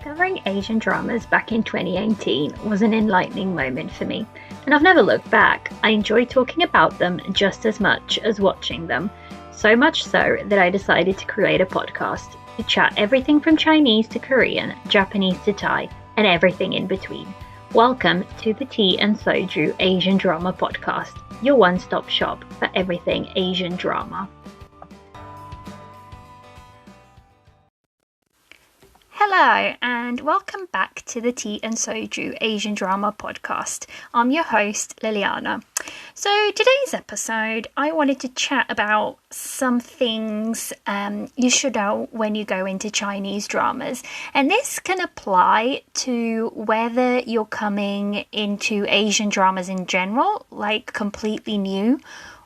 Discovering Asian dramas back in 2018 was an enlightening moment for me, and I've never looked back. I enjoy talking about them just as much as watching them, so much so that I decided to create a podcast to chat everything from Chinese to Korean, Japanese to Thai, and everything in between. Welcome to the Tea and Soju Asian Drama Podcast, your one-stop shop for everything Asian drama. Hello, and welcome back to the Tea and Soju Asian Drama Podcast. I'm your host, Liliana. So today's episode, I wanted to chat about some things you should know when you go into Chinese dramas. And this can apply to whether you're coming into Asian dramas in general, like completely new,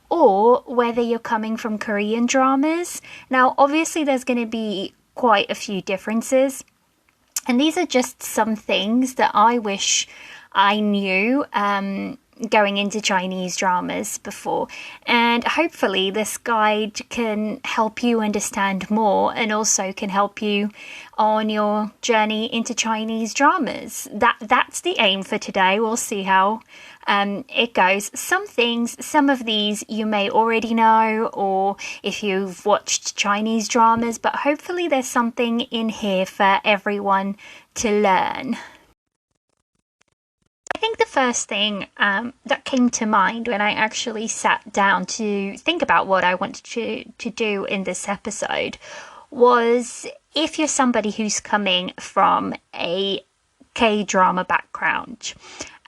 or whether you're coming from Korean dramas. Now, obviously, there's going to be quite a few differences. And these are just some things that I wish I knew going into Chinese dramas before. And hopefully this guide can help you understand more and also can help you on your journey into Chinese dramas. That's the aim for today. We'll see how it goes. Some of these you may already know, or if you've watched Chinese dramas, but hopefully there's something in here for everyone to learn. I think the first thing that came to mind when I actually sat down to think about what I wanted to do in this episode was if you're somebody who's coming from a K-drama background.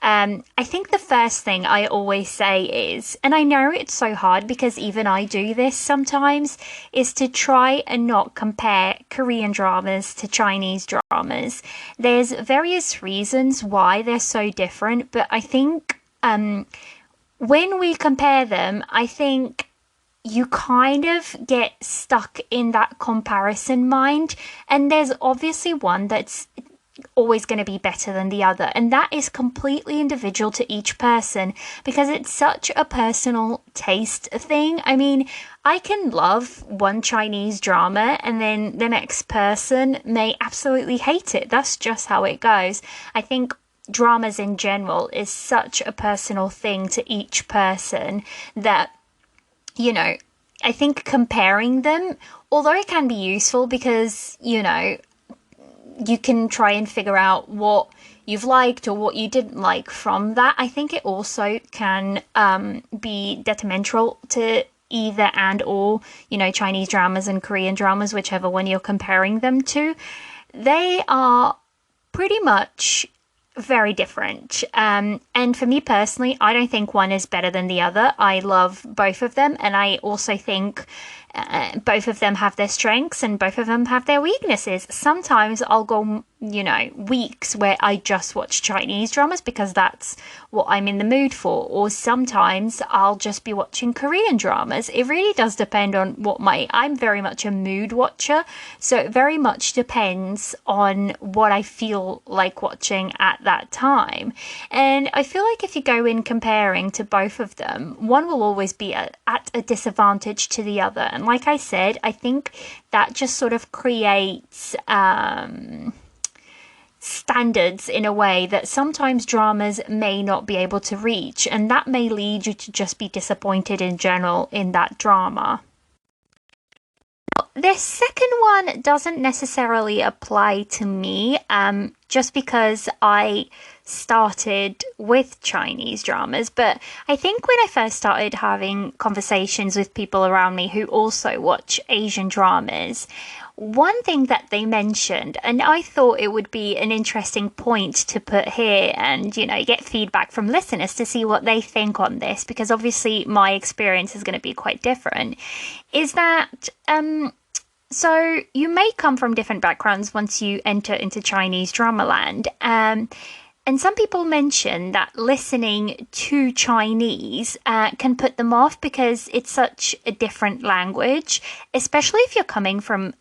I think the first thing I always say is, and I know it's so hard because even I do this sometimes, is to try and not compare Korean dramas to Chinese dramas. There's various reasons why they're so different, but I think when we compare them, I think you kind of get stuck in that comparison mind, and there's obviously one that's always going to be better than the other, and that is completely individual to each person because it's such a personal taste thing. I mean, I can love one Chinese drama and then the next person may absolutely hate it. That's just how it goes. I think dramas in general is such a personal thing to each person that, you know, I think comparing them, although it can be useful because, you know, you can try and figure out what you've liked or what you didn't like from that. I think it also can be detrimental to either and or, you know, Chinese dramas and Korean dramas, whichever one you're comparing them to. They are pretty much very different. And for me personally, I don't think one is better than the other. I love both of them, and I also think both of them have their strengths and both of them have their weaknesses. Sometimes I'll go, you know, weeks where I just watch Chinese dramas because that's what I'm in the mood for. Or sometimes I'll just be watching Korean dramas. It really does depend on I'm very much a mood watcher. So it very much depends on what I feel like watching at that time. And I feel like if you go in comparing to both of them, one will always be at a disadvantage to the other. And like I said, I think that just sort of creates standards in a way that sometimes dramas may not be able to reach, and that may lead you to just be disappointed in general in that drama. The second one doesn't necessarily apply to me, just because I started with Chinese dramas, but I think when I first started having conversations with people around me who also watch Asian dramas, one thing that they mentioned, and I thought it would be an interesting point to put here and, you know, get feedback from listeners to see what they think on this, because obviously my experience is going to be quite different, is that so you may come from different backgrounds once you enter into Chinese drama land. And some people mention that listening to Chinese can put them off because it's such a different language, especially if you're coming from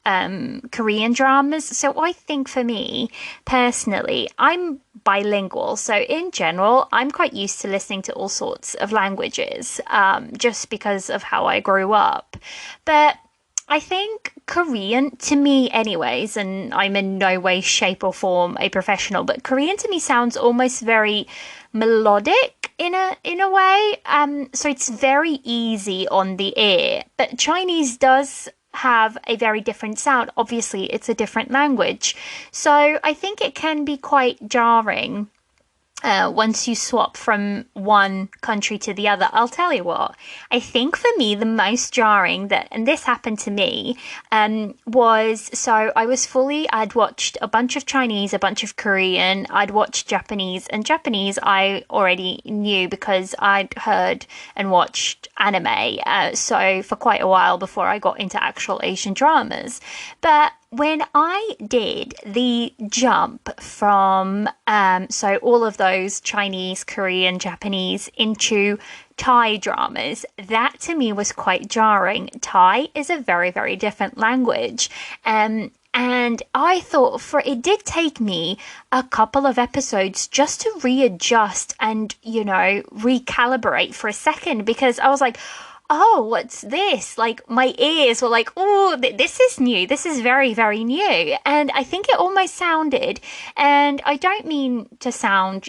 Korean dramas. So I think for me, personally, I'm bilingual. So in general, I'm quite used to listening to all sorts of languages just because of how I grew up. But I think Korean, to me, anyways, and I'm in no way, shape, or form a professional, but Korean to me sounds almost very melodic in a way. So it's very easy on the ear. But Chinese does have a very different sound. Obviously, it's a different language. So I think it can be quite jarring once you swap from one country to the other. I'll tell you what, I think for me, the most jarring that, and this happened to me, was so I'd watched a bunch of Chinese, a bunch of Korean, I'd watched Japanese, and Japanese I already knew because I'd heard and watched anime, so for quite a while before I got into actual Asian dramas. But when I did the jump from so all of those Chinese, Korean, Japanese into Thai dramas, that to me was quite jarring. Thai is a very, very different language. And I thought it did take me a couple of episodes just to readjust and, recalibrate for a second, because I was like, oh, what's this? Like, my ears were like, oh, this is new. This is very, very new. And I think it almost sounded, and I don't mean to sound,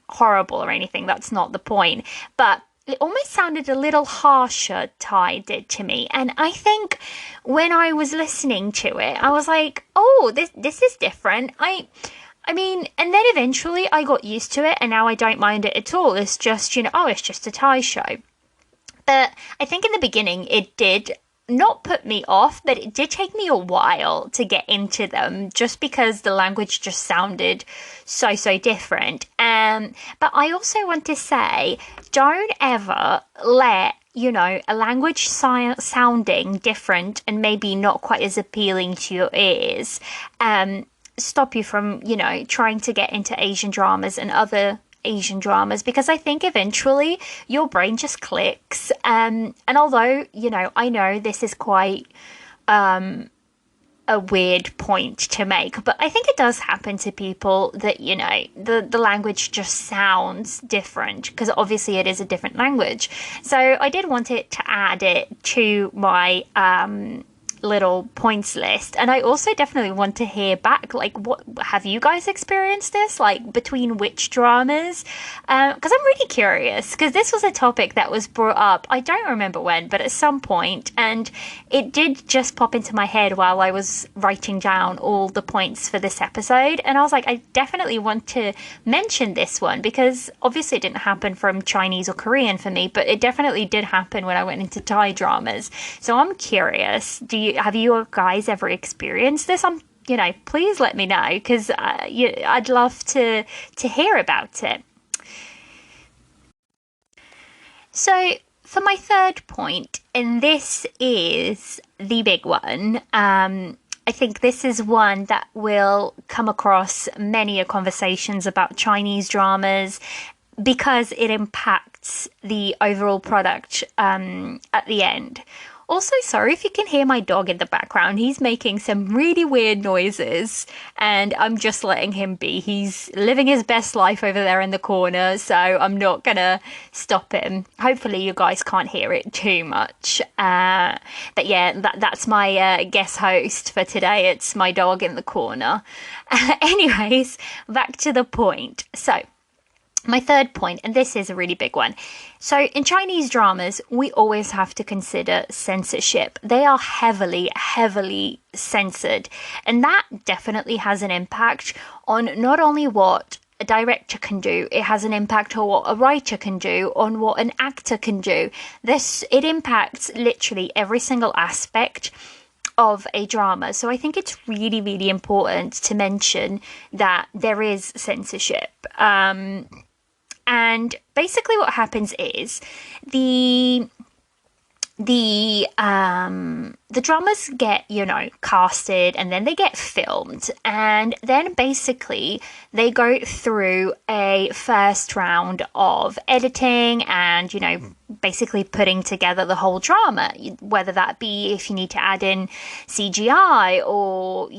horrible or anything. That's not the point. But it almost sounded a little harsher, Thai did to me. And I think when I was listening to it, I was like, oh, this is different. I mean, and then eventually I got used to it, and now I don't mind it at all. It's just, it's just a Thai show. But I think in the beginning it did not put me off, but it did take me a while to get into them just because the language just sounded so, so different. But I also want to say, don't ever let a language sounding different and maybe not quite as appealing to your ears, stop you from, trying to get into Asian dramas and other Asian dramas, because I think eventually your brain just clicks. And although, I know this is quite a weird point to make, but I think it does happen to people that, the language just sounds different, because obviously it is a different language. So I did want it to add it to my little points list. And I also definitely want to hear back, like, what have you guys experienced this, like, between which dramas? Because I'm really curious, because this was a topic that was brought up, I don't remember when, but at some point, and it did just pop into my head while I was writing down all the points for this episode, and I was like, I definitely want to mention this one, because obviously it didn't happen from Chinese or Korean for me, but it definitely did happen when I went into Thai dramas. So I'm curious, have you guys ever experienced this? Please let me know, because I'd love to hear about it. So for my third point, and this is the big one, I think this is one that will come across many a conversations about Chinese dramas, because it impacts the overall product at the end. Also, sorry if you can hear my dog in the background. He's making some really weird noises, and I'm just letting him be. He's living his best life over there in the corner, so I'm not gonna stop him. Hopefully you guys can't hear it too much. But yeah, that's my guest host for today. It's my dog in the corner. Anyways, back to the point. So, my third point, and this is a really big one. So in Chinese dramas, we always have to consider censorship. They are heavily, heavily censored. And that definitely has an impact on not only what a director can do, it has an impact on what a writer can do, on what an actor can do. It impacts literally every single aspect of a drama. So I think it's really, really important to mention that there is censorship. And basically what happens is the dramas get, casted, and then they get filmed, and then basically they go through a first round of editing and, basically putting together the whole drama, whether that be if you need to add in CGI or,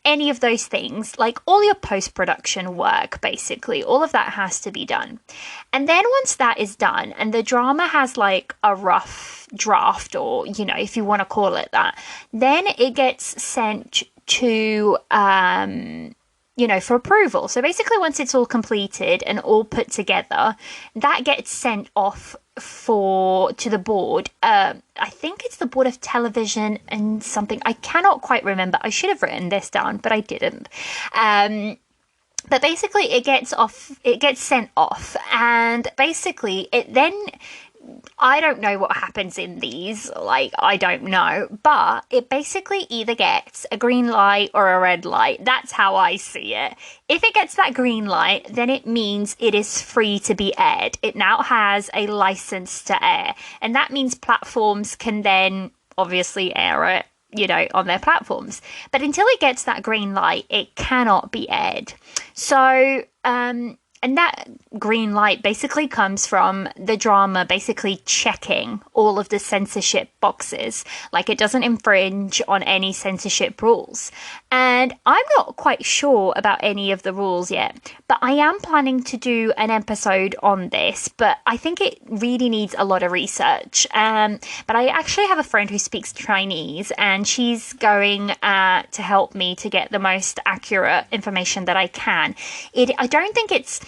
any of those things, like all your post-production work, basically, all of that has to be done. And then once that is done and the drama has like a rough draft, or, if you want to call it that, that. Then it gets sent to for approval. So basically, once it's all completed and all put together, that gets sent off to the board. I think it's the board of television and something. I cannot quite remember. I should have written this down, but I didn't. But basically, it gets sent off, and basically, it then. I don't know what happens in these, I don't know, but it basically either gets a green light or a red light. That's how I see it. If it gets that green light, then it means it is free to be aired. It now has a license to air, and that means platforms can then obviously air it, on their platforms. But until it gets that green light, it cannot be aired. So, and that green light basically comes from the drama basically checking all of the censorship boxes. Like, it doesn't infringe on any censorship rules. And I'm not quite sure about any of the rules yet, but I am planning to do an episode on this, but I think it really needs a lot of research. But I actually have a friend who speaks Chinese, and she's going to help me to get the most accurate information that I can. I don't think it's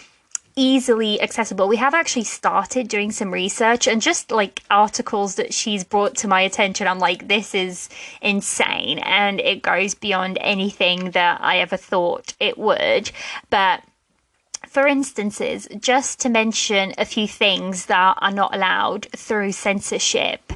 easily accessible. We have actually started doing some research, and just articles that she's brought to my attention, I'm like, this is insane, and it goes beyond anything that I ever thought it would. But for instances, just to mention a few things that are not allowed through censorship,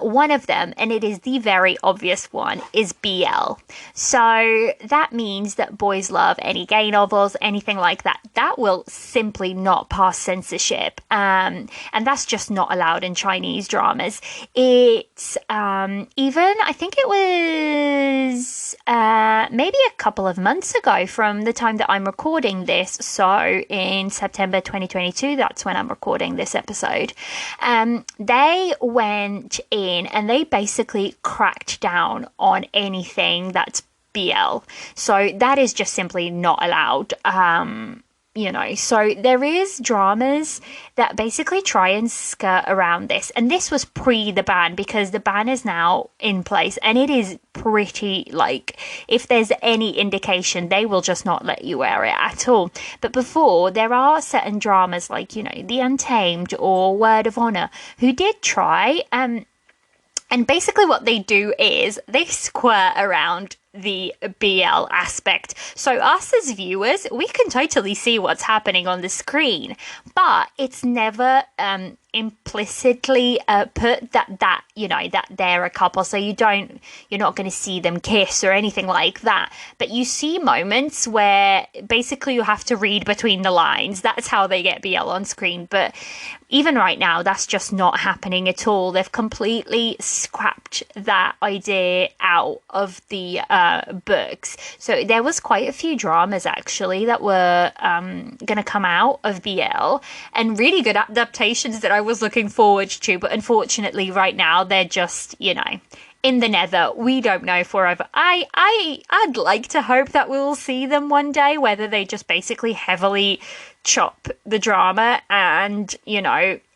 one of them, and it is the very obvious one, is BL. So that means that boys love any gay novels, anything like that. That will simply not pass censorship. And that's just not allowed in Chinese dramas. It's even, I think it was maybe a couple of months ago from the time that I'm recording this. So in September 2022, that's when I'm recording this episode, they went in and they basically cracked down on anything that's BL. So that is just simply not allowed. So there is dramas that basically try and skirt around this. And this was pre the ban, because the ban is now in place, and it is pretty, if there's any indication, they will just not let you wear it at all. But before, there are certain dramas The Untamed or Word of Honor who did try, and basically what they do is they squirt around the BL aspect. So us as viewers, we can totally see what's happening on the screen, but it's never implicitly put that they're a couple, so you're not going to see them kiss or anything like that. But you see moments where basically you have to read between the lines. That's how they get BL on screen. But even right now, that's just not happening at all. They've completely scrapped that idea out of the books. So there was quite a few dramas actually that were going to come out of BL, and really good adaptations that I was looking forward to. But unfortunately, right now they're just in the nether. We don't know forever. I'd like to hope that we'll see them one day, whether they just basically heavily chop the drama and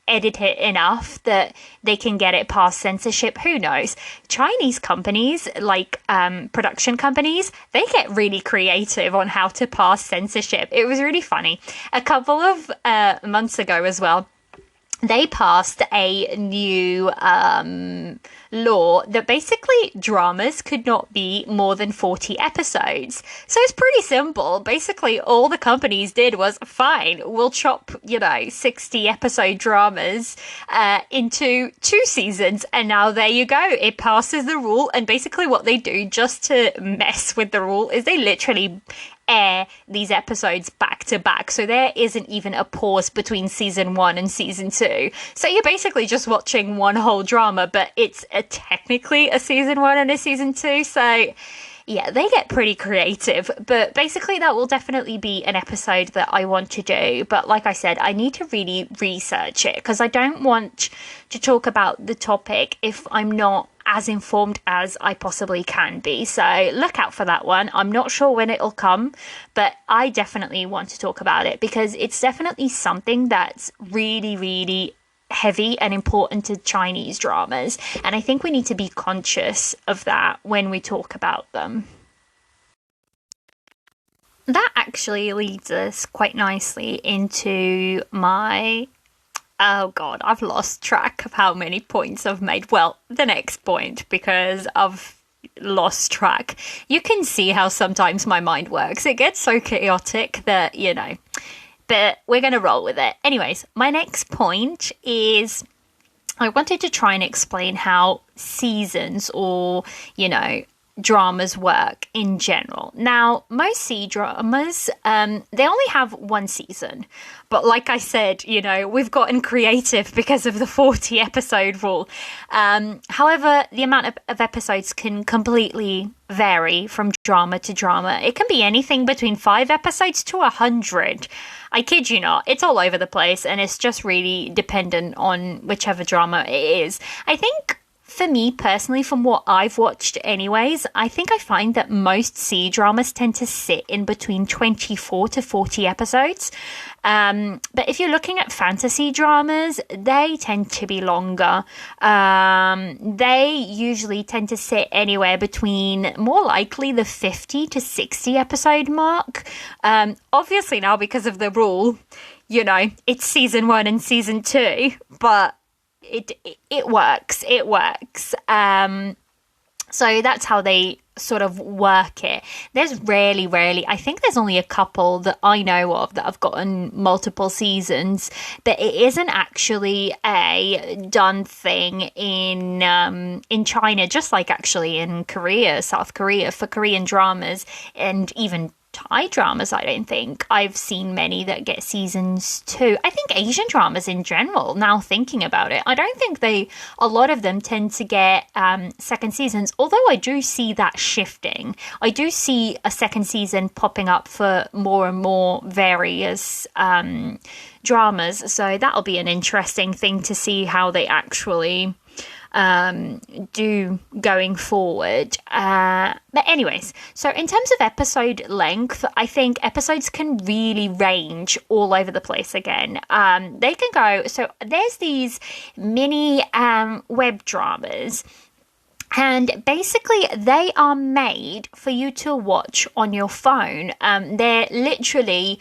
edit it enough that they can get it past censorship. Who knows? Chinese companies, production companies, they get really creative on how to pass censorship. It was really funny. A couple of months ago as well, they passed a new law that basically dramas could not be more than 40 episodes. So it's pretty simple. Basically, all the companies did was, fine, we'll chop, 60 episode dramas into 2 seasons. And now there you go. It passes the rule. And basically what they do just to mess with the rule is they literally air these episodes back to back, so there isn't even a pause between season 1 and season 2. So you're basically just watching one whole drama, but it's technically a season 1 and a season 2. So yeah, they get pretty creative. But basically that will definitely be an episode that I want to do. But like I said, I need to really research it, because I don't want to talk about the topic if I'm not as informed as I possibly can be. So look out for that one. I'm not sure when it'll come, but I definitely want to talk about it, because it's definitely something that's really, really heavy and important to Chinese dramas. And I think we need to be conscious of that when we talk about them. That actually leads us quite nicely into my. Oh God, I've lost track of how many points I've made. Well, the next point, because I've lost track. You can see how sometimes my mind works. It gets so chaotic that, but we're going to roll with it. Anyways, my next point is I wanted to try and explain how seasons or, dramas work in general. Now, most C-dramas, they only have one season. But like I said, we've gotten creative because of the 40 episode rule. However, the amount of episodes can completely vary from drama to drama. It can be anything between 5 episodes to 100. I kid you not, it's all over the place, and it's just really dependent on whichever drama it is. I think for me personally, from what I've watched anyways, I think I find that most C-dramas tend to sit in between 24 to 40 episodes. But if you're looking at fantasy dramas, they tend to be longer. They usually tend to sit anywhere between more likely the 50 to 60 episode mark. Obviously now because of the rule, it's season 1 and season 2, but it works. So that's how they sort of work it. There's rarely, I think there's only a couple that I know of that have gotten multiple seasons, but it isn't actually a done thing in China, just like actually in Korea, South Korea, for Korean dramas, and even Thai dramas. I don't think I've seen many that get seasons 2. I think Asian dramas in general, now thinking about it, I don't think a lot of them tend to get second seasons, although I do see that shifting. I do see a second season popping up for more and more various dramas, so that'll be an interesting thing to see how they actually do going forward. But anyways, so in terms of episode length, I think episodes can really range all over the place again. They can go, so there's these mini web dramas, and basically they are made for you to watch on your phone. They're literally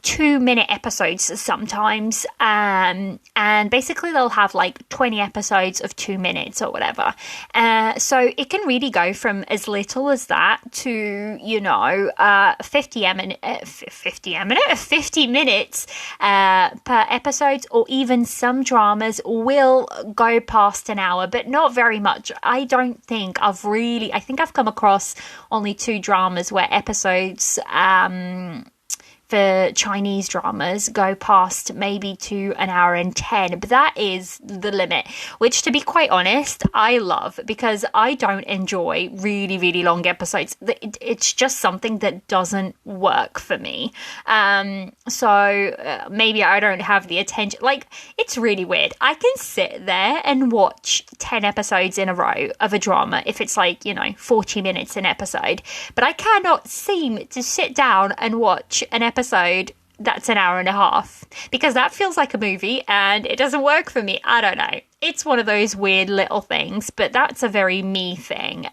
2-minute episodes sometimes, and basically they'll have like 20 episodes of 2 minutes or whatever. So it can really go from as little as that to 50 minutes per episode, or even some dramas will go past an hour, but not very much. I think I've come across only 2 dramas where episodes for Chinese dramas go past maybe to an hour and 10, but that is the limit, which, to be quite honest, I love, because I don't enjoy really, really long episodes. It's just something that doesn't work for me. So maybe I don't have the attention. Like, it's really weird. I can sit there and watch 10 episodes in a row of a drama if it's 40 minutes an episode, but I cannot seem to sit down and watch an episode that's an hour and a half, because that feels like a movie and it doesn't work for me. I don't know. It's one of those weird little things, but that's a very me thing.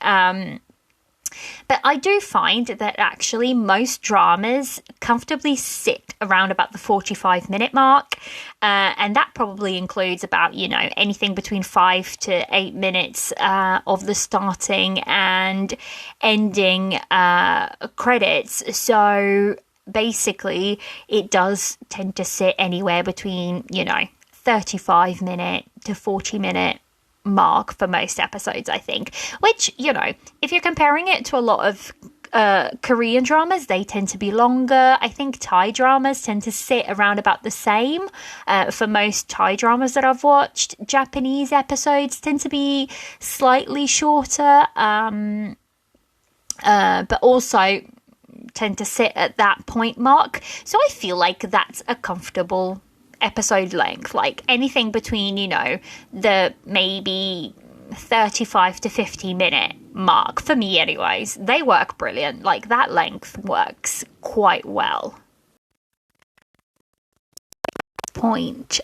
But I do find that actually most dramas comfortably sit around about the 45-minute mark. And that probably includes about, anything between 5 to 8 minutes of the starting and ending credits. So basically, it does tend to sit anywhere between, 35-minute to 40-minute mark for most episodes, I think. Which, if you're comparing it to a lot of Korean dramas, they tend to be longer. I think Thai dramas tend to sit around about the same for most Thai dramas that I've watched. Japanese episodes tend to be slightly shorter, but also tend to sit at that point mark. So I feel like that's a comfortable episode length, like anything between, the maybe 35 to 50 minute mark, for me anyways. They work brilliant. Like, that length works quite well. point.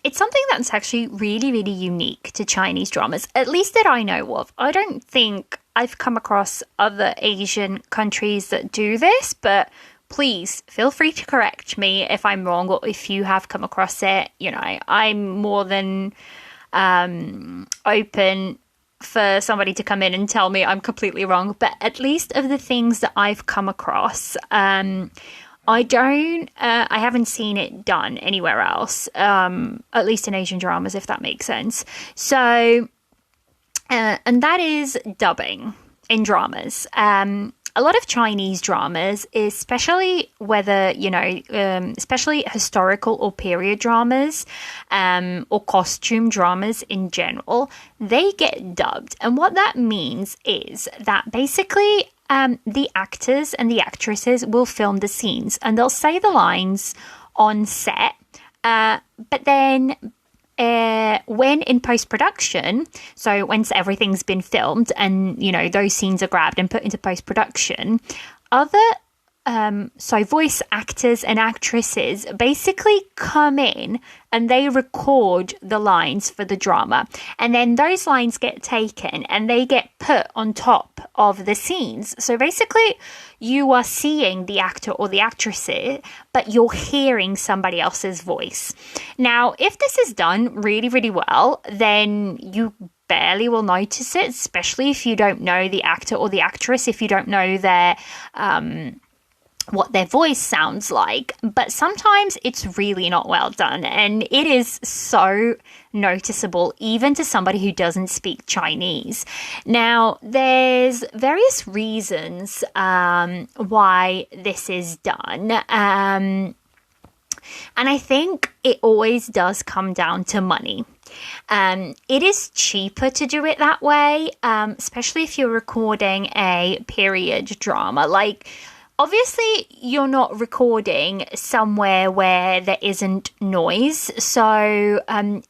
It's something that's actually really, really unique to Chinese dramas, at least that I know of. I don't think I've come across other Asian countries that do this, but please feel free to correct me if I'm wrong or if you have come across it. You know, I'm more than open for somebody to come in and tell me I'm completely wrong. But at least of the things that I've come across, I haven't seen it done anywhere else, at least in Asian dramas, if that makes sense. So, and that is dubbing in dramas. A lot of Chinese dramas, especially whether, especially historical or period dramas, or costume dramas in general, they get dubbed. And what that means is that basically the actors and the actresses will film the scenes and they'll say the lines on set, but then when in post-production, so once everything's been filmed and, those scenes are grabbed and put into post-production, so voice actors and actresses basically come in and they record the lines for the drama. And then those lines get taken and they get put on top of the scenes. So basically you are seeing the actor or the actress, but you're hearing somebody else's voice. Now, if this is done really, really well, then you barely will notice it, especially if you don't know the actor or the actress, if you don't know their what their voice sounds like. But sometimes it's really not well done, and it is so noticeable even to somebody who doesn't speak Chinese. Now, there's various reasons why this is done, and I think it always does come down to money. It is cheaper to do it that way, especially if you're recording a period drama. Like, obviously, you're not recording somewhere where there isn't noise. So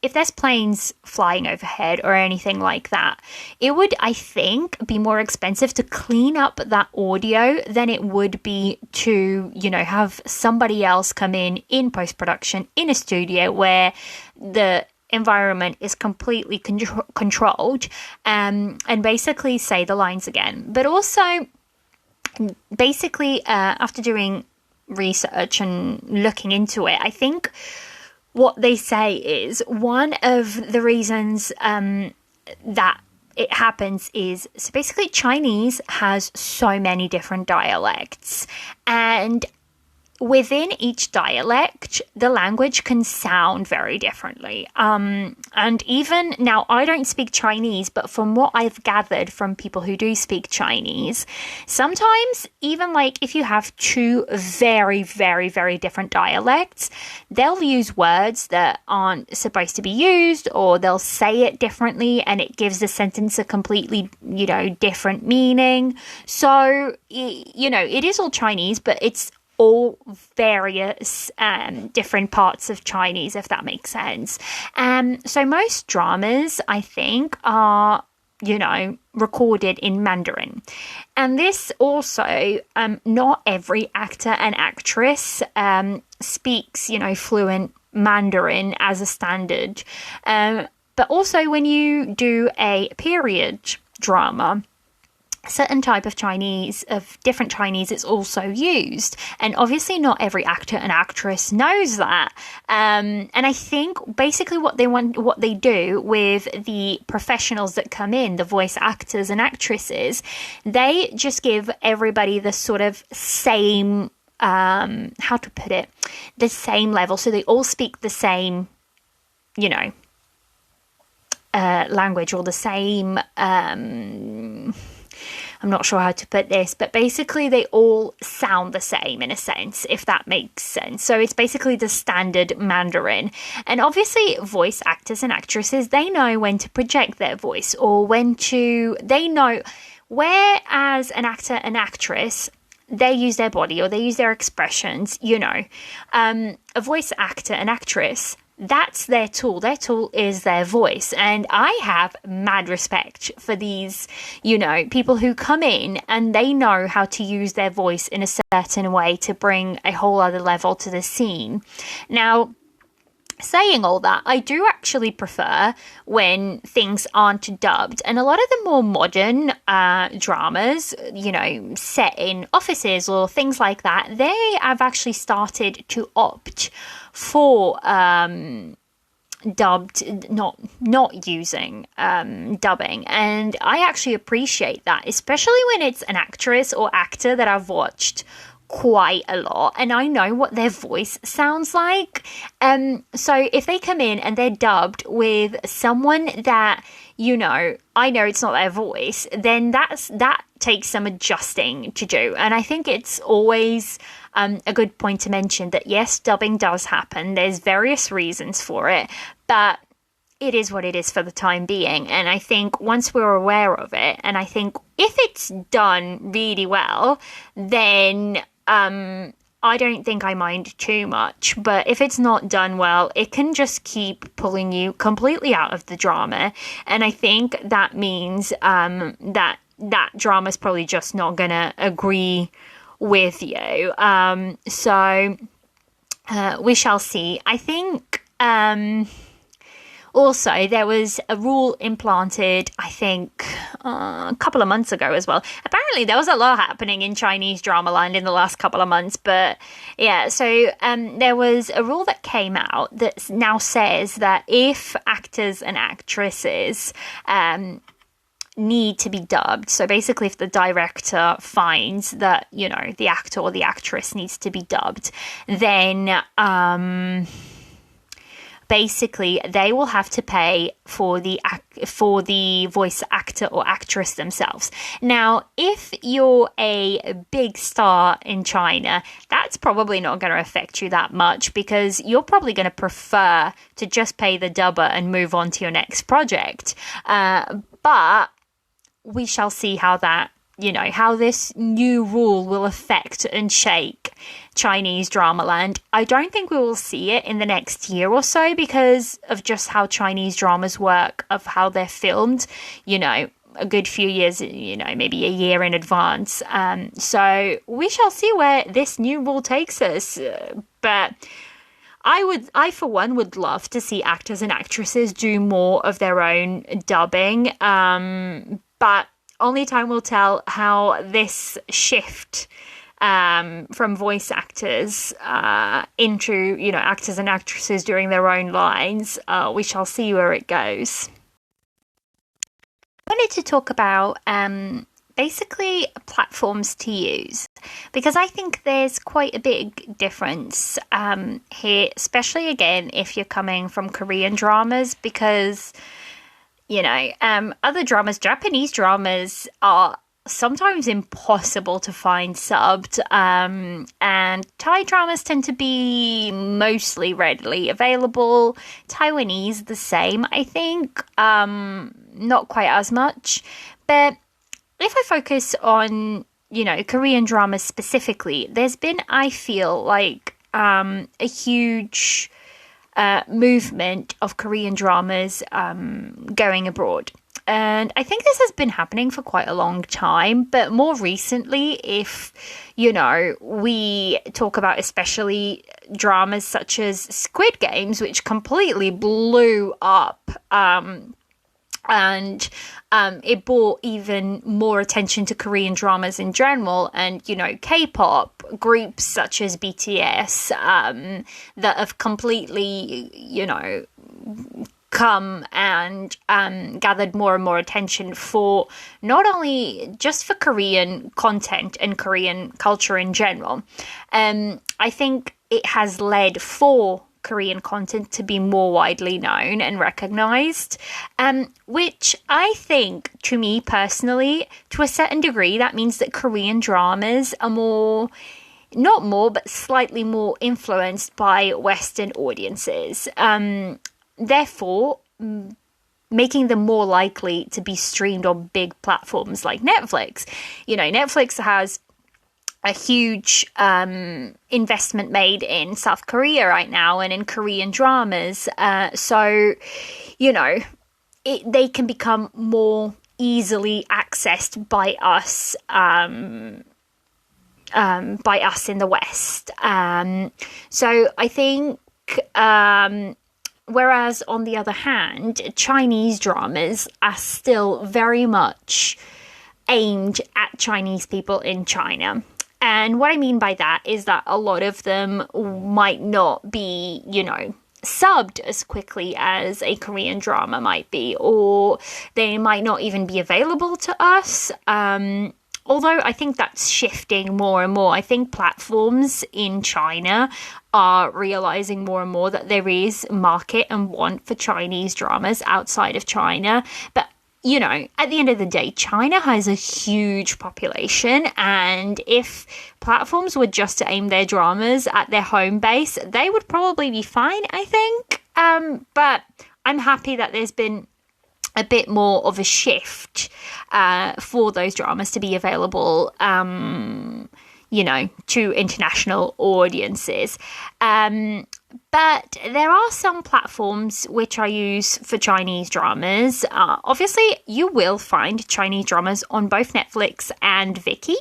if there's planes flying overhead or anything like that, it would, I think, be more expensive to clean up that audio than it would be to, have somebody else come in post-production in a studio where the environment is completely controlled and basically say the lines again. But also, basically, after doing research and looking into it, I think what they say is one of the reasons that it happens is, so basically Chinese has so many different dialects, and within each dialect, the language can sound very differently. And even now, I don't speak Chinese, but from what I've gathered from people who do speak Chinese, sometimes even like if you have two very, very, very different dialects, they'll use words that aren't supposed to be used, or they'll say it differently and it gives the sentence a completely, different meaning. So, it is all Chinese, but it's all various different parts of Chinese, if that makes sense. So most dramas, I think, are, recorded in Mandarin. And this also, not every actor and actress speaks, fluent Mandarin as a standard. But also when you do a period drama, certain type of different Chinese is also used, and obviously not every actor and actress knows that. And I think basically what they do with the professionals that come in, the voice actors and actresses, they just give everybody the sort of same, how to put it, the same level, so they all speak the same, language, or the same. I'm not sure how to put this, but basically they all sound the same in a sense, if that makes sense. So it's basically the standard Mandarin. And obviously voice actors and actresses, they know when to project their voice, or they know, whereas an actor and actress, they use their body or they use their expressions, a voice actor and actress, that's their tool. Their tool is their voice. And I have mad respect for these, people who come in and they know how to use their voice in a certain way to bring a whole other level to the scene. Now, saying all that, I do actually prefer when things aren't dubbed. And a lot of the more modern dramas, set in offices or things like that, they have actually started to opt for dubbed, not using dubbing. And I actually appreciate that, especially when it's an actress or actor that I've watched quite a lot and I know what their voice sounds like. So if they come in and they're dubbed with someone that, I know it's not their voice, then that takes some adjusting to do. And I think it's always a good point to mention that yes, dubbing does happen. There's various reasons for it, but it is what it is for the time being. And I think once we're aware of it, and I think if it's done really well, then I don't think I mind too much. But if it's not done well, it can just keep pulling you completely out of the drama. And I think that means that drama's probably just not going to agree with you. So we shall see. I think also there was a rule implanted, I think, a couple of months ago as well. Apparently there was a lot happening in Chinese drama land in the last couple of months, but yeah, so there was a rule that came out that now says that if actors and actresses need to be dubbed, so basically if the director finds that the actor or the actress needs to be dubbed, then basically they will have to pay for the voice actor or actress themselves. Now, if you're a big star in China, that's probably not going to affect you that much because you're probably going to prefer to just pay the dubber and move on to your next project. But we shall see how that, how this new rule will affect and shake Chinese drama land. I don't think we will see it in the next year or so because of just how Chinese dramas work, of how they're filmed, a good few years, maybe a year in advance. So we shall see where this new rule takes us. But I for one would love to see actors and actresses do more of their own dubbing. But only time will tell how this shift from voice actors into, actors and actresses doing their own lines. We shall see where it goes. I wanted to talk about basically platforms to use because I think there's quite a big difference here, especially again if you're coming from Korean dramas because other dramas, Japanese dramas are sometimes impossible to find subbed, and Thai dramas tend to be mostly readily available. Taiwanese, the same, I think, not quite as much. But if I focus on, Korean dramas specifically, there's been, I feel like, a huge movement of Korean dramas going abroad. And I think this has been happening for quite a long time, but more recently, if, we talk about especially dramas such as Squid Games, which completely blew up, and it brought even more attention to Korean dramas in general, and K-pop groups such as BTS that have completely come and gathered more and more attention for not only just for Korean content and Korean culture in general. I think it has led for Korean content to be more widely known and recognized, which I think, to me personally, to a certain degree, that means that Korean dramas are not more, but slightly more influenced by Western audiences. Therefore, making them more likely to be streamed on big platforms like Netflix. Netflix has a huge investment made in South Korea right now and in Korean dramas. So, they can become more easily accessed by us in the West. So I think Whereas on the other hand, Chinese dramas are still very much aimed at Chinese people in China. And what I mean by that is that a lot of them might not be, subbed as quickly as a Korean drama might be, or they might not even be available to us. Although I think that's shifting more and more. I think platforms in China are realizing more and more that there is market and want for Chinese dramas outside of China. But at the end of the day, China has a huge population, and if platforms were just to aim their dramas at their home base, they would probably be fine, I think. But I'm happy that there's been a bit more of a shift for those dramas to be available, to international audiences. But there are some platforms which I use for Chinese dramas. Obviously, you will find Chinese dramas on both Netflix and Viki.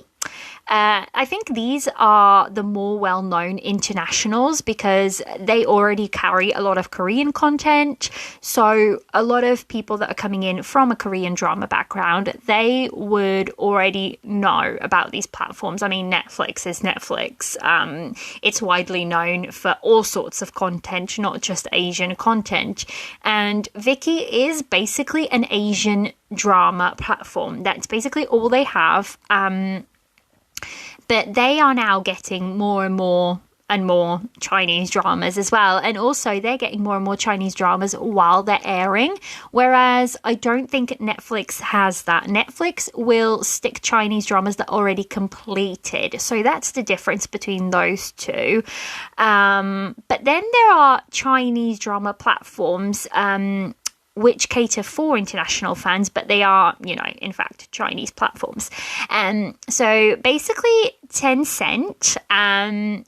I think these are the more well-known internationals because they already carry a lot of Korean content. So a lot of people that are coming in from a Korean drama background, they would already know about these platforms. I mean, Netflix is Netflix. It's widely known for all sorts of content, not just Asian content. And Viki is basically an Asian drama platform. That's basically all they have. But they are now getting more and more Chinese dramas as well. And also they're getting more and more Chinese dramas while they're airing. Whereas I don't think Netflix has that. Netflix will stick Chinese dramas that are already completed. So that's the difference between those two. But then there are Chinese drama platforms, which cater for international fans, but they are, in fact, Chinese platforms. So basically Tencent,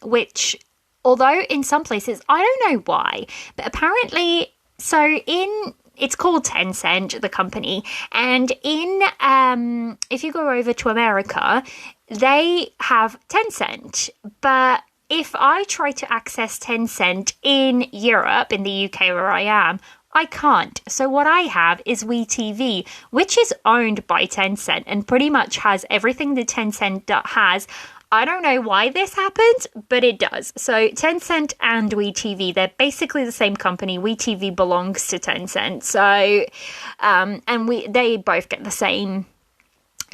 which, although in some places, I don't know why, but apparently, it's called Tencent, the company, and if you go over to America, they have Tencent, but if I try to access Tencent in Europe, in the UK where I am, I can't. So what I have is WeTV, which is owned by Tencent and pretty much has everything that Tencent has. I don't know why this happens, but it does. So Tencent and WeTV, they're basically the same company. WeTV belongs to Tencent. So, they both get the same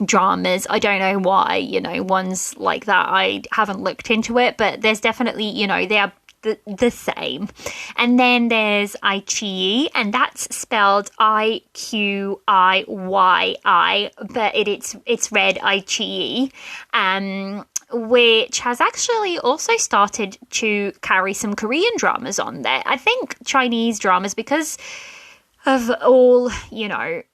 dramas. I don't know why, ones like that. I haven't looked into it, but there's definitely, they are the same. And then there's iQIYI, and that's spelled IQIYI, but it's read iQIYI, which has actually also started to carry some Korean dramas on there. I think Chinese dramas, because of all,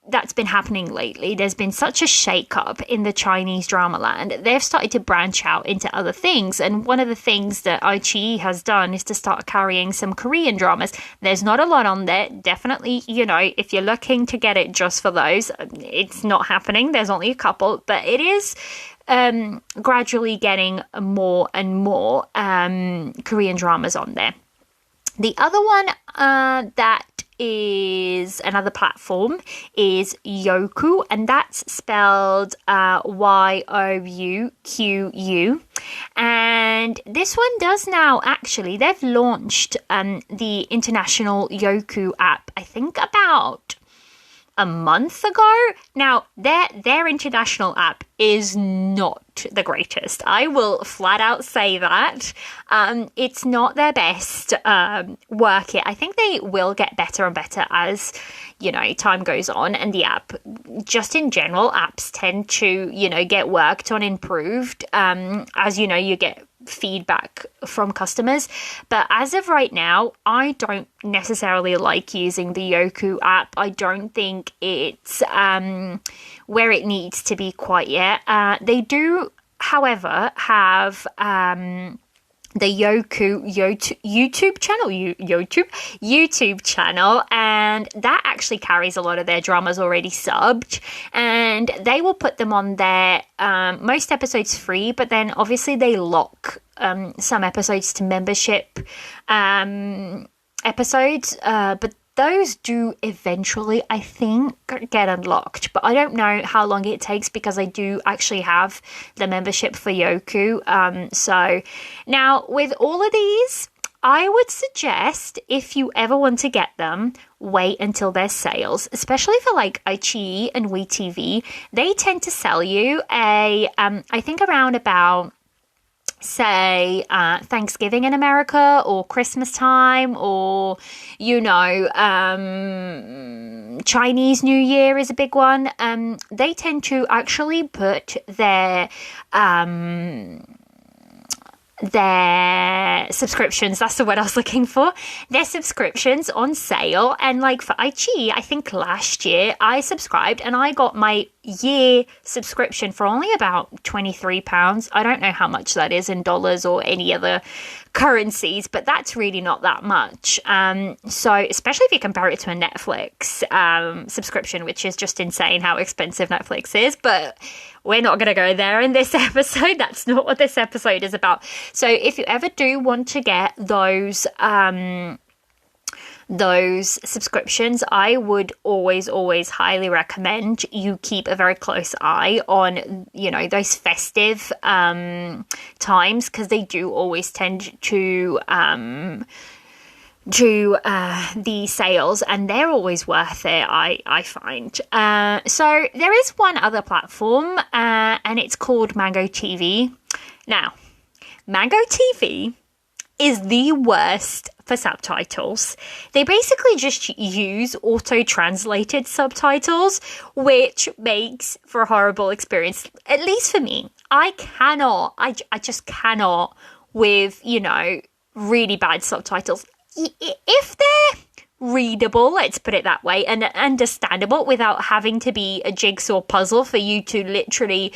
that's been happening lately. There's been such a shake-up in the Chinese drama land. They've started to branch out into other things. And one of the things that iQIYI has done is to start carrying some Korean dramas. There's not a lot on there. Definitely, if you're looking to get it just for those, it's not happening. There's only a couple, but it is gradually getting more and more Korean dramas on there. The other one that is another platform is Youku, and that's spelled Youqu. And this one does now, actually, they've launched the international Youku app, I think about a month ago. Now, their international app is not the greatest. I will flat out say that. It's not their best work yet. I think they will get better and better as, time goes on, and the app, just in general, apps tend to, get worked on, improved, as you get feedback from customers. But as of right now, I don't necessarily like using the Youku app. I don't think it's where it needs to be quite yet. They do, however, have the Youku YouTube channel, and that actually carries a lot of their dramas already subbed, and they will put them on there, most episodes free, but then obviously they lock some episodes to membership episodes, but those do eventually, I think, get unlocked. But I don't know how long it takes because I do actually have the membership for Yoku. So now with all of these, I would suggest if you ever want to get them, wait until there's sales, especially for like iQIYI and WeTV. They tend to sell you I think around about, say, Thanksgiving in America or Christmas time, or, Chinese New Year is a big one. They tend to actually put their subscriptions, that's the word I was looking for, their subscriptions on sale. And like for iQIYI, I think last year I subscribed and I got my year subscription for only about £23. I don't know how much that is in dollars or any other currencies, but that's really not that much. So especially if you compare it to a Netflix subscription, which is just insane how expensive Netflix is, but we're not going to go there in this episode. That's not what this episode is about. So if you ever do want to get those subscriptions, I would always highly recommend you keep a very close eye on, those festive times, because they do always tend to the sales, and they're always worth it, I find. So there is one other platform, and it's called Mango TV. Now, Mango TV is the worst for subtitles. They basically just use auto-translated subtitles, which makes for a horrible experience, at least for me. I just cannot with, really bad subtitles. If they're readable, let's put it that way, and understandable without having to be a jigsaw puzzle for you to literally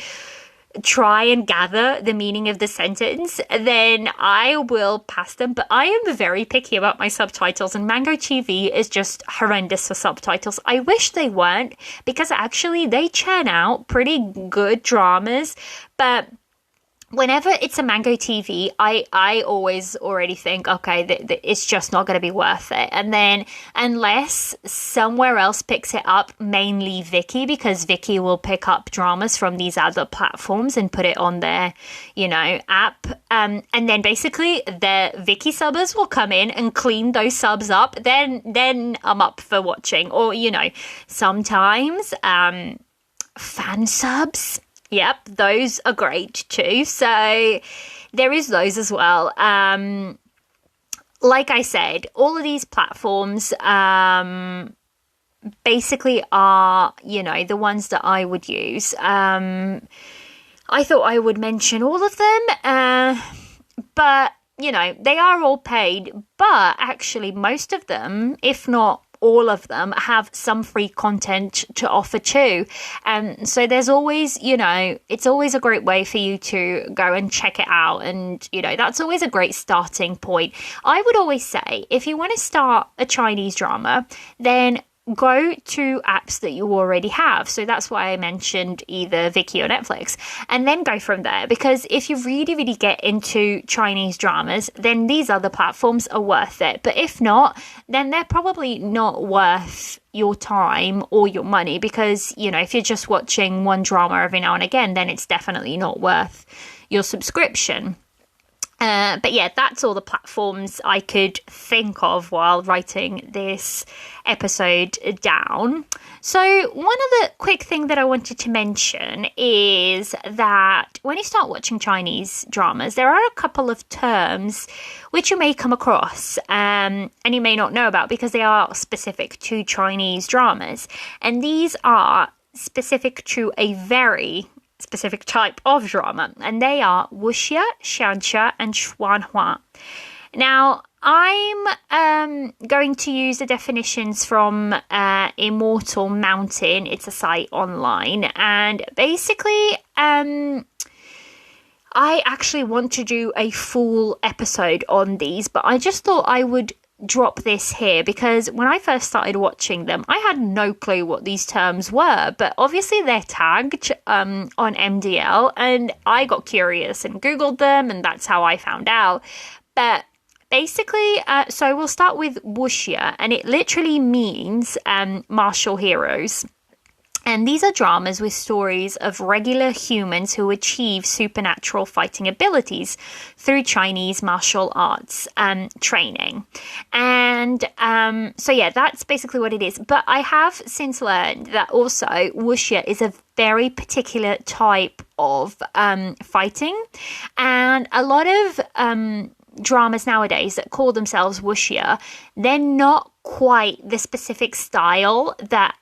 try and gather the meaning of the sentence, then I will pass them. But I am very picky about my subtitles, and Mango TV is just horrendous for subtitles. I wish they weren't, because actually they churn out pretty good dramas, but whenever it's a Mango TV, I always already think, okay, it's just not going to be worth it. And then unless somewhere else picks it up, mainly Viki, because Viki will pick up dramas from these other platforms and put it on their, app. And then basically the Viki subbers will come in and clean those subs up. Then I'm up for watching. Or, sometimes fan subs. Yep, those are great too. So there is those as well. Like I said, all of these platforms basically are, the ones that I would use. I thought I would mention all of them, but, they are all paid. But actually most of them, if not all of them, have some free content to offer too. And so there's always, it's always a great way for you to go and check it out. And, that's always a great starting point. I would always say, if you want to start a Chinese drama, then go to apps that you already have. So that's why I mentioned either Viki or Netflix, and then go from there. Because if you really get into Chinese dramas, then these other platforms are worth it. But if not, then they're probably not worth your time or your money, because, if you're just watching one drama every now and again, then it's definitely not worth your subscription. But yeah, that's all the platforms I could think of while writing this episode down. So one other quick thing that I wanted to mention is that when you start watching Chinese dramas, there are a couple of terms which you may come across and you may not know about, because they are specific to Chinese dramas. And these are specific to a very specific type of drama, and they are wuxia, xianxia, and xuanhua. Now, I'm going to use the definitions from Immortal Mountain. It's a site online, and basically, I actually want to do a full episode on these, but I just thought I would drop this here, because when I first started watching them, I had no clue what these terms were, but obviously they're tagged on MDL, and I got curious and Googled them, and that's how I found out. But Basically, so we'll start with wuxia, and it literally means martial heroes. And these are dramas with stories of regular humans who achieve supernatural fighting abilities through Chinese martial arts training. And so, yeah, that's basically what it is. But I have since learned that also wuxia is a very particular type of fighting. And a lot of dramas nowadays that call themselves wuxia, they're not quite the specific style that,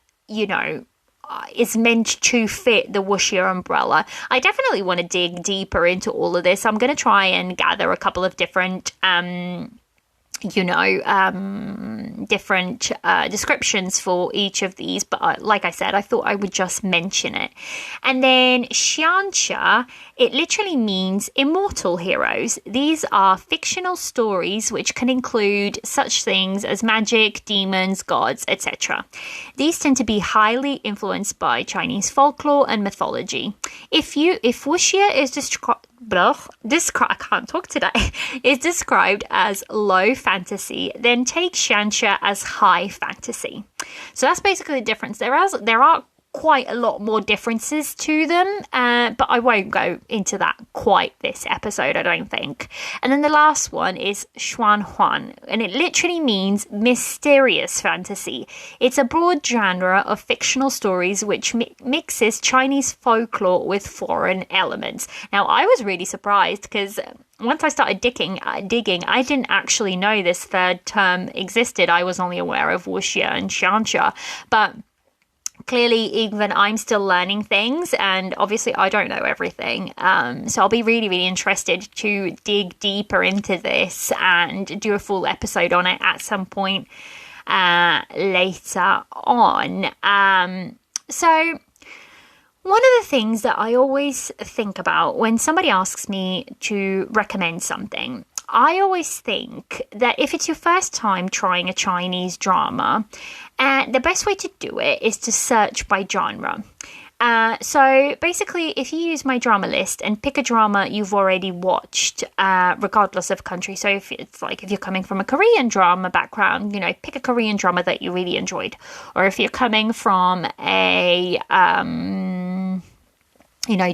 is meant to fit the wuxia umbrella. I definitely want to dig deeper into all of this. I'm going to try and gather a couple of different different descriptions for each of these, but like I said, I thought I would just mention it. And then xianxia, it literally means immortal heroes. These are fictional stories which can include such things as magic, demons, gods, etc. These tend to be highly influenced by Chinese folklore and mythology. If wuxia is I can't talk today, is described as low fantasy, then take xianxia as high fantasy. So that's basically the difference. There are quite a lot more differences to them, but I won't go into that quite this episode, I don't think. And then the last one is xuanhuan, and it literally means mysterious fantasy. It's a broad genre of fictional stories which mixes Chinese folklore with foreign elements. Now, I was really surprised because once I started digging, I didn't actually know this third term existed. I was only aware of wuxia and xianxia, but clearly, even I'm still learning things, and obviously I don't know everything. So I'll be really, really interested to dig deeper into this and do a full episode on it at some point later on. So one of the things that I always think about when somebody asks me to recommend something, I always think that if it's your first time trying a Chinese drama, the best way to do it is to search by genre. So basically, if you use my drama list and pick a drama you've already watched, regardless of country. So if you're coming from a Korean drama background, pick a Korean drama that you really enjoyed. Or if you're coming from a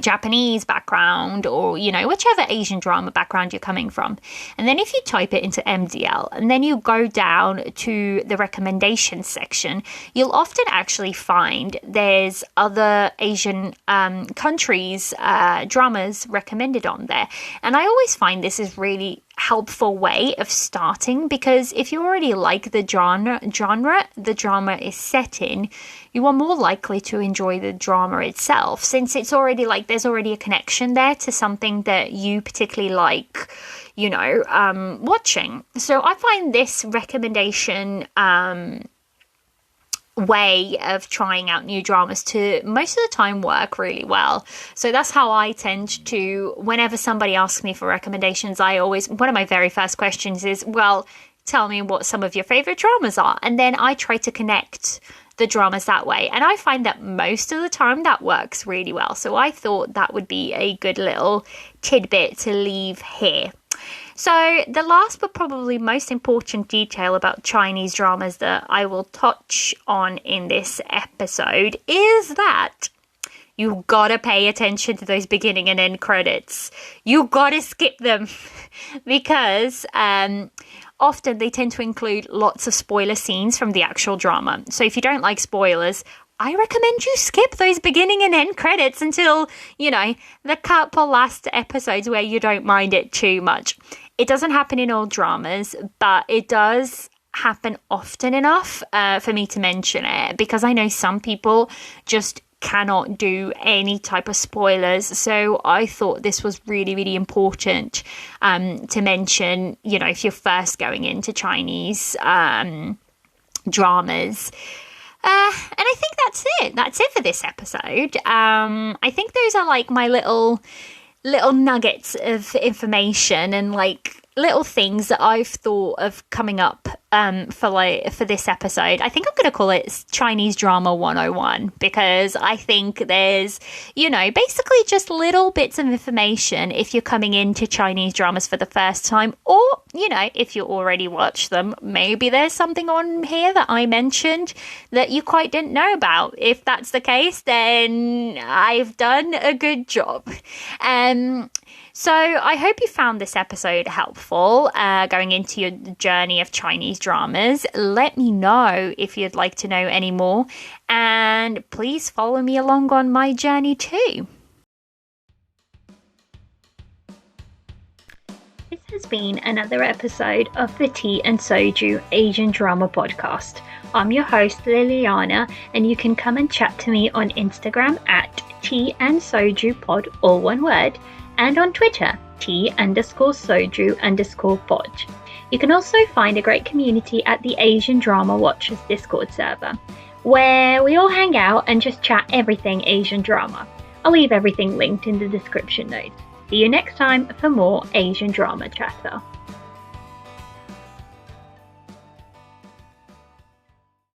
Japanese background, or, whichever Asian drama background you're coming from. And then if you type it into MDL and then you go down to the recommendations section, you'll often actually find there's other Asian countries' dramas recommended on there. And I always find this is really helpful way of starting, because if you already like the genre the drama is set in, you are more likely to enjoy the drama itself, since it's already there's already a connection there to something that you particularly like, watching. So I find this recommendation way of trying out new dramas to most of the time work really well. So that's how I tend to, whenever somebody asks me for recommendations, one of my very first questions is, well, tell me what some of your favorite dramas are. And then I try to connect the dramas that way. And I find that most of the time that works really well. So I thought that would be a good little tidbit to leave here. So the last but probably most important detail about Chinese dramas that I will touch on in this episode is that you gotta pay attention to those beginning and end credits. You gotta skip them because often they tend to include lots of spoiler scenes from the actual drama. So if you don't like spoilers, I recommend you skip those beginning and end credits until, the couple last episodes where you don't mind it too much. It doesn't happen in all dramas, but it does happen often enough for me to mention it, because I know some people just cannot do any type of spoilers. So I thought this was really, really important to mention, if you're first going into Chinese dramas. And I think that's it. That's it for this episode. I think those are my little nuggets of information and little things that I've thought of coming up for this episode. I think I'm going to call it Chinese Drama 101, because I think there's, basically just little bits of information if you're coming into Chinese dramas for the first time, or if you already watch them, maybe there's something on here that I mentioned that you quite didn't know about. If that's the case, then I've done a good job. So I hope you found this episode helpful going into your journey of Chinese dramas. Let me know if you'd like to know any more, and please follow me along on my journey too. This has been another episode of the Tea and Soju Asian Drama Podcast. I'm your host Liliana, and you can come and chat to me on Instagram at Tea and Soju Pod, all one word, and on Twitter, tea_soju_pod. You can also find a great community at the Asian Drama Watchers Discord server, where we all hang out and just chat everything Asian drama. I'll leave everything linked in the description notes. See you next time for more Asian drama chatter.